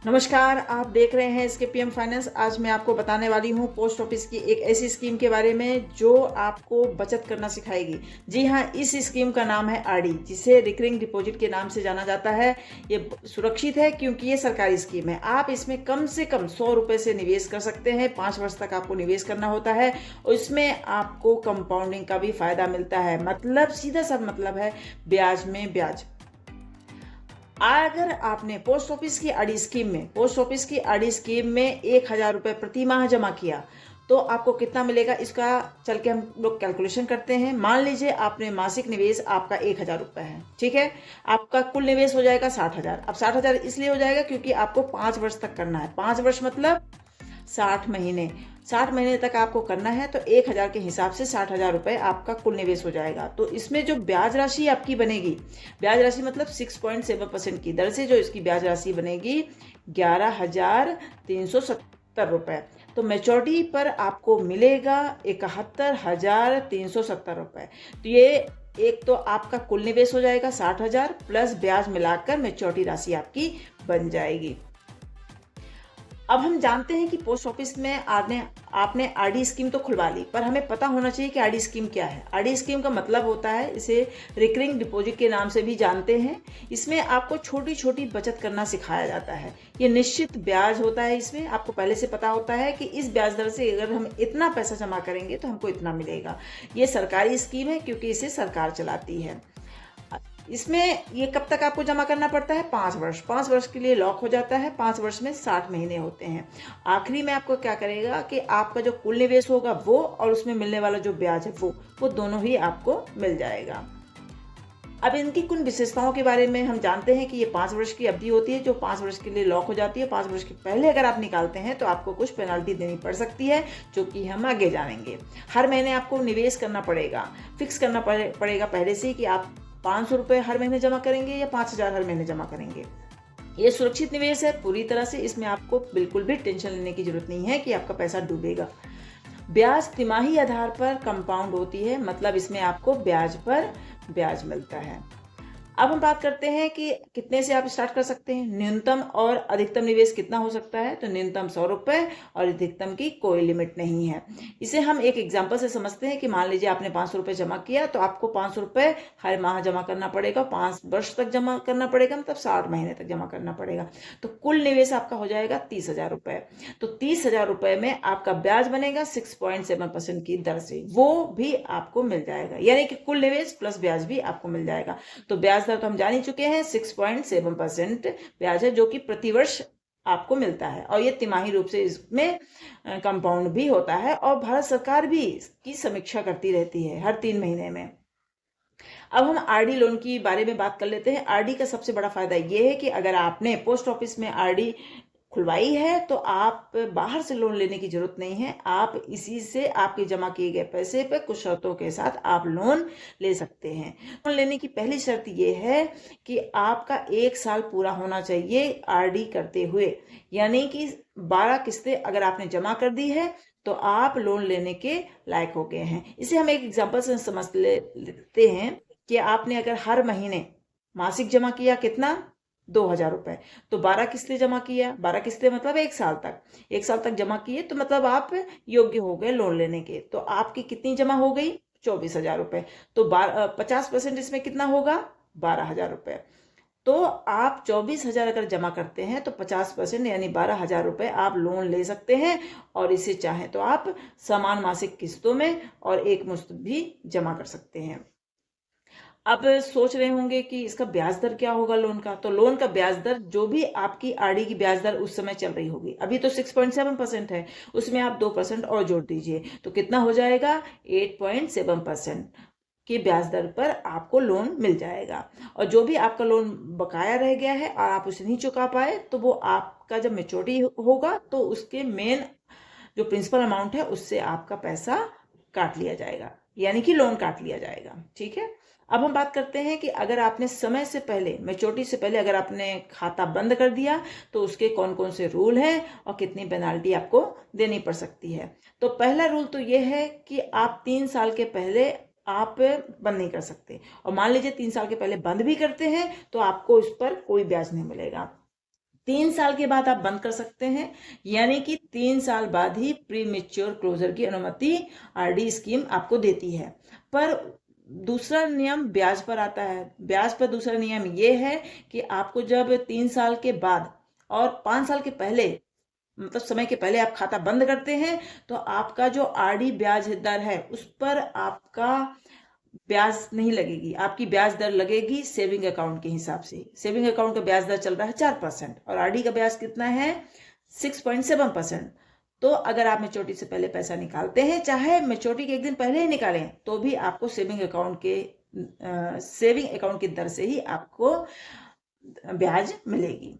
नमस्कार, आप देख रहे हैं इसके पीएम फाइनेंस। आज मैं आपको बताने वाली हूँ पोस्ट ऑफिस की एक ऐसी स्कीम के बारे में जो आपको बचत करना सिखाएगी। जी हाँ, इस स्कीम का नाम है आरडी, जिसे रिकरिंग डिपॉजिट के नाम से जाना जाता है। ये सुरक्षित है क्योंकि ये सरकारी स्कीम है। आप इसमें कम से कम 100 रुपये से निवेश कर सकते हैं। 5 वर्ष तक आपको निवेश करना होता है और इसमें आपको कंपाउंडिंग का भी फायदा मिलता है। मतलब सीधा सा मतलब है ब्याज में ब्याज। अगर आपने पोस्ट ऑफिस की आरडी स्कीम में 1,000 रुपये प्रति माह जमा किया तो आपको कितना मिलेगा, इसका चल के हम लोग कैलकुलेशन करते हैं। मान लीजिए आपने मासिक निवेश आपका 1,000 रुपये है, ठीक है। आपका कुल निवेश हो जाएगा 60,000। अब 60,000 इसलिए हो जाएगा क्योंकि आपको 5 वर्ष तक करना है। 5 वर्ष मतलब 60 महीने। 60 महीने तक आपको करना है तो 1,000 के हिसाब से 60,000 रुपये आपका कुल निवेश हो जाएगा। तो इसमें जो ब्याज राशि आपकी बनेगी, ब्याज राशि मतलब 6.7% की दर से जो इसकी ब्याज राशि बनेगी 11,370 रुपये। तो मेचोरिटी पर आपको मिलेगा 71,370 रुपये। तो ये एक तो आपका कुल निवेश हो जाएगा 60,000 प्लस ब्याज मिलाकर मेचोरिटी राशि आपकी बन जाएगी। अब हम जानते हैं कि पोस्ट ऑफिस में आपने आरडी स्कीम तो खुलवा ली, पर हमें पता होना चाहिए कि आरडी स्कीम क्या है। आरडी स्कीम का मतलब होता है, इसे रिकरिंग डिपॉजिट के नाम से भी जानते हैं। इसमें आपको छोटी छोटी बचत करना सिखाया जाता है। ये निश्चित ब्याज होता है। इसमें आपको पहले से पता होता है कि इस ब्याज दर से अगर हम इतना पैसा जमा करेंगे तो हमको इतना मिलेगा। ये सरकारी स्कीम है क्योंकि इसे सरकार चलाती है। इसमें ये कब तक आपको जमा करना पड़ता है? 5 वर्ष। 5 वर्ष के लिए लॉक हो जाता है। 5 वर्ष में 60 महीने होते हैं। आखिरी में आपको क्या करेगा कि आपका जो कुल निवेश होगा वो और उसमें मिलने वाला जो ब्याज है वो दोनों ही आपको मिल जाएगा। अब इनकी कुछ विशेषताओं के बारे में हम जानते हैं कि ये 5 वर्ष की अवधि होती है जो 5 वर्ष के लिए लॉक हो जाती है। 5 वर्ष के पहले अगर आप निकालते हैं तो आपको कुछ पेनल्टी देनी पड़ सकती है, जो कि हम आगे जानेंगे। हर महीने आपको निवेश करना पड़ेगा, फिक्स करना पड़ेगा पहले से ही कि आप 500 रुपये हर महीने जमा करेंगे या 5,000 हर महीने जमा करेंगे। ये सुरक्षित निवेश है पूरी तरह से। इसमें आपको बिल्कुल भी टेंशन लेने की जरूरत नहीं है कि आपका पैसा डूबेगा। ब्याज तिमाही आधार पर कंपाउंड होती है, मतलब इसमें आपको ब्याज पर ब्याज मिलता है। अब हम बात करते हैं कि कितने से आप स्टार्ट कर सकते हैं। न्यूनतम और अधिकतम निवेश कितना हो सकता है? तो न्यूनतम 100 रुपये और अधिकतम की कोई लिमिट नहीं है। इसे हम एक एग्जांपल से समझते हैं कि मान लीजिए आपने 500 रुपये जमा किया तो आपको 500 रुपये हर माह जमा करना पड़ेगा। 5 वर्ष तक जमा करना पड़ेगा, मतलब 60 महीने तक जमा करना पड़ेगा। तो कुल निवेश आपका हो जाएगा 30,000 रुपये। तो 30,000 रुपये में आपका ब्याज बनेगा 6.7% की दर से, वो भी आपको मिल जाएगा। यानी कि कुल निवेश प्लस ब्याज भी आपको मिल जाएगा। तो ब्याज दर तो हम जान ही चुके हैं, 6.7% ब्याज है जो कि प्रतिवर्ष आपको मिलता है और ये तिमाही रूप से इसमें कंपाउंड भी होता है और भारत सरकार भी इसकी समीक्षा करती रहती है हर 3 महीने में। अब हम आरडी लोन की बारे में बात कर लेते हैं। आरडी का सबसे बड़ा फायदा ये है कि अगर आपने पोस्ट ऑफिस में आरडी खुलवाई है तो आप बाहर से लोन लेने की जरूरत नहीं है। आप इसी से आपके जमा किए गए पैसे पर कुछ शर्तों के साथ आप लोन ले सकते हैं। लोन लेने की पहली शर्त ये है कि आपका 1 साल पूरा होना चाहिए आरडी करते हुए, यानी कि 12 किस्तें अगर आपने जमा कर दी है तो आप लोन लेने के लायक हो गए हैं। इसे हम एक एग्जाम्पल से समझ लेते हैं कि आपने अगर हर महीने मासिक जमा किया कितना, 2,000 रुपये, तो 12 किस्तें जमा किया। 12 किस्तें मतलब 1 साल तक, 1 साल तक जमा किए तो मतलब आप योग्य हो गए लोन लेने के। तो आपकी कितनी जमा हो गई? 24,000 रुपये। तो 50% इसमें कितना होगा? 12,000 रुपये। तो आप 24,000 अगर जमा करते हैं तो 50% यानी 12,000 रुपये आप लोन ले सकते हैं और इसे चाहें तो आप समान मासिक किस्तों में और एक मुश्त भी जमा कर सकते हैं। अब सोच रहे होंगे कि इसका ब्याज दर क्या होगा लोन का। तो लोन का ब्याज दर जो भी आपकी आरडी की ब्याज दर उस समय चल रही होगी, अभी तो 6.7% है, उसमें आप 2% और जोड़ दीजिए तो कितना हो जाएगा? 8.7% की ब्याज दर पर आपको लोन मिल जाएगा। और जो भी आपका लोन बकाया रह गया है और आप उसे नहीं चुका पाए तो वो आपका जब मेच्योरिटी होगा तो उसके मेन जो प्रिंसिपल अमाउंट है उससे आपका पैसा काट लिया जाएगा, यानी कि लोन काट लिया जाएगा। ठीक है। अब हम बात करते हैं कि अगर आपने समय से पहले, मेच्योरिटी से पहले अगर आपने खाता बंद कर दिया तो उसके कौन कौन से रूल हैं और कितनी पेनाल्टी आपको देनी पड़ सकती है। तो पहला रूल तो ये है कि आप 3 साल के पहले आप बंद नहीं कर सकते, और मान लीजिए 3 साल के पहले बंद भी करते हैं तो आपको इस पर कोई ब्याज नहीं मिलेगा। 3 साल के बाद आप बंद कर सकते हैं, यानी कि 3 साल बाद ही प्री मेच्योर क्लोजर की अनुमति आरडी स्कीम आपको देती है। पर दूसरा नियम ब्याज पर आता है। ब्याज पर दूसरा नियम ये है कि आपको जब 3 साल के बाद और 5 साल के पहले, मतलब समय के पहले आप खाता बंद करते हैं, तो आपका जो आरडी ब्याज दर है उस पर आपका ब्याज नहीं लगेगी। आपकी ब्याज दर लगेगी सेविंग अकाउंट के हिसाब से। सेविंग अकाउंट का ब्याज दर चल रहा है 4% और आरडी का ब्याज कितना है 6.7%। तो अगर आप मैच्योरिटी से पहले पैसा निकालते हैं, चाहे मैच्योरिटी के एक दिन पहले ही निकालें, तो भी आपको सेविंग अकाउंट की दर से ही आपको ब्याज मिलेगी।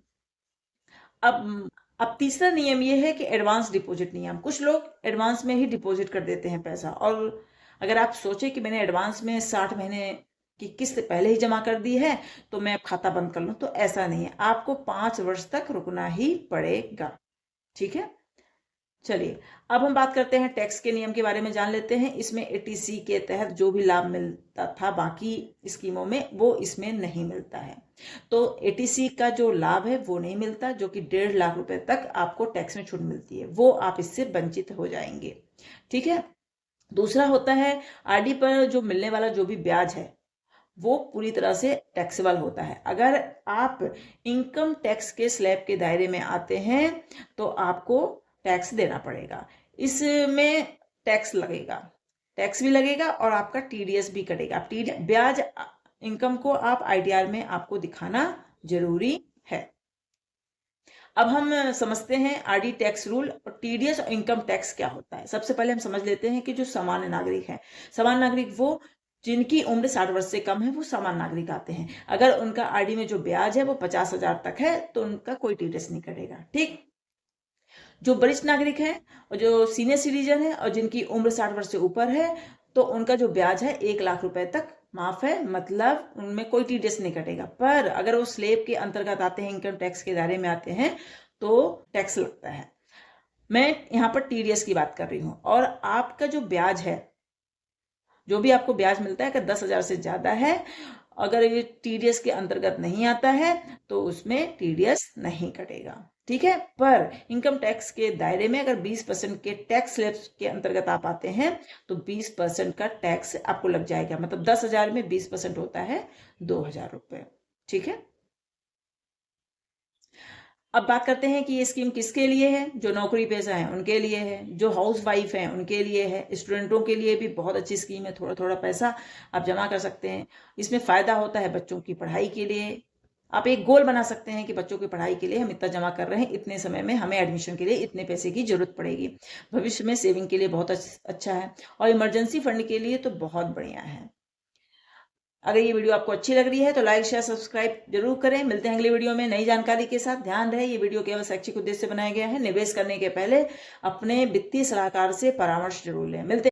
अब तीसरा नियम यह है कि एडवांस डिपॉजिट नियम। कुछ लोग एडवांस में ही डिपॉजिट कर देते हैं पैसा, और अगर आप सोचें कि मैंने एडवांस में 60 महीने की किस्त पहले ही जमा कर दी है तो मैं अब खाता बंद कर लूं, तो ऐसा नहीं है। आपको 5 वर्ष तक रुकना ही पड़ेगा। ठीक है, चलिए अब हम बात करते हैं टैक्स के नियम के बारे में, जान लेते हैं। इसमें एटीसी के तहत जो भी लाभ मिलता था बाकी स्कीमों में, वो इसमें नहीं मिलता है। तो एटीसी का जो लाभ है वो नहीं मिलता, जो कि 1.5 लाख रुपए तक आपको टैक्स में छूट मिलती है, वो आप इससे वंचित हो जाएंगे। ठीक है, दूसरा होता है आरडी पर जो मिलने वाला जो भी ब्याज है वो पूरी तरह से टैक्सेबल होता है। अगर आप इनकम टैक्स के स्लैब के दायरे में आते हैं तो आपको टैक्स देना पड़ेगा। इसमें टैक्स लगेगा, टैक्स भी लगेगा और आपका टीडीएस भी कटेगा। ब्याज इनकम को आप आईटीआर में आपको दिखाना जरूरी है। अब हम समझते हैं आरडी टैक्स रूल और टीडीएस और इनकम टैक्स क्या होता है। सबसे पहले हम समझ लेते हैं कि जो सामान्य नागरिक है, सामान्य नागरिक वो जिनकी उम्र 60 वर्ष से कम है, वो सामान्य नागरिक आते हैं। अगर उनका आरडी में जो ब्याज है वो 50,000 तक है तो उनका कोई टीडीएस नहीं कटेगा। ठीक, जो वरिष्ठ नागरिक है और जो सीनियर सिटीजन है और जिनकी उम्र 60 वर्ष से ऊपर है, तो उनका जो ब्याज है 1 लाख रुपए तक माफ है, मतलब उनमें कोई टीडीएस नहीं कटेगा। पर अगर वो स्लेब के अंतर्गत आते हैं, इनकम टैक्स के दायरे में आते हैं, तो टैक्स लगता है। मैं यहाँ पर टीडीएस की बात कर रही हूँ। और आपका जो ब्याज है, जो भी आपको ब्याज मिलता है, अगर 10,000 से ज्यादा है, अगर ये टीडीएस के अंतर्गत नहीं आता है तो उसमें टीडीएस नहीं कटेगा। ठीक है, पर इनकम टैक्स के दायरे में अगर 20% के टैक्स स्लैब के अंतर्गत आप आते हैं तो 20% का टैक्स आपको लग जाएगा। मतलब 10,000 में 20% होता है 2,000 रुपए। ठीक है, अब बात करते हैं कि ये स्कीम किसके लिए है। जो नौकरी पेशा है उनके लिए है, जो हाउस वाइफ है उनके लिए है, स्टूडेंटों के लिए भी बहुत अच्छी स्कीम है। थोड़ा थोड़ा पैसा आप जमा कर सकते हैं, इसमें फायदा होता है बच्चों की पढ़ाई के लिए। आप एक गोल बना सकते हैं कि बच्चों की पढ़ाई के लिए हम इतना जमा कर रहे हैं, इतने समय में हमें एडमिशन के लिए इतने पैसे की जरूरत पड़ेगी। भविष्य में सेविंग के लिए बहुत अच्छा है और इमरजेंसी फंड के लिए तो बहुत बढ़िया है। अगर ये वीडियो आपको अच्छी लग रही है तो लाइक शेयर सब्सक्राइब जरूर करें। मिलते हैं अगली वीडियो में नई जानकारी के साथ। ध्यान रहे ये वीडियो केवल शैक्षिक उद्देश्य से बनाया गया है। निवेश करने के पहले अपने वित्तीय सलाहकार से परामर्श जरूर लें। मिलते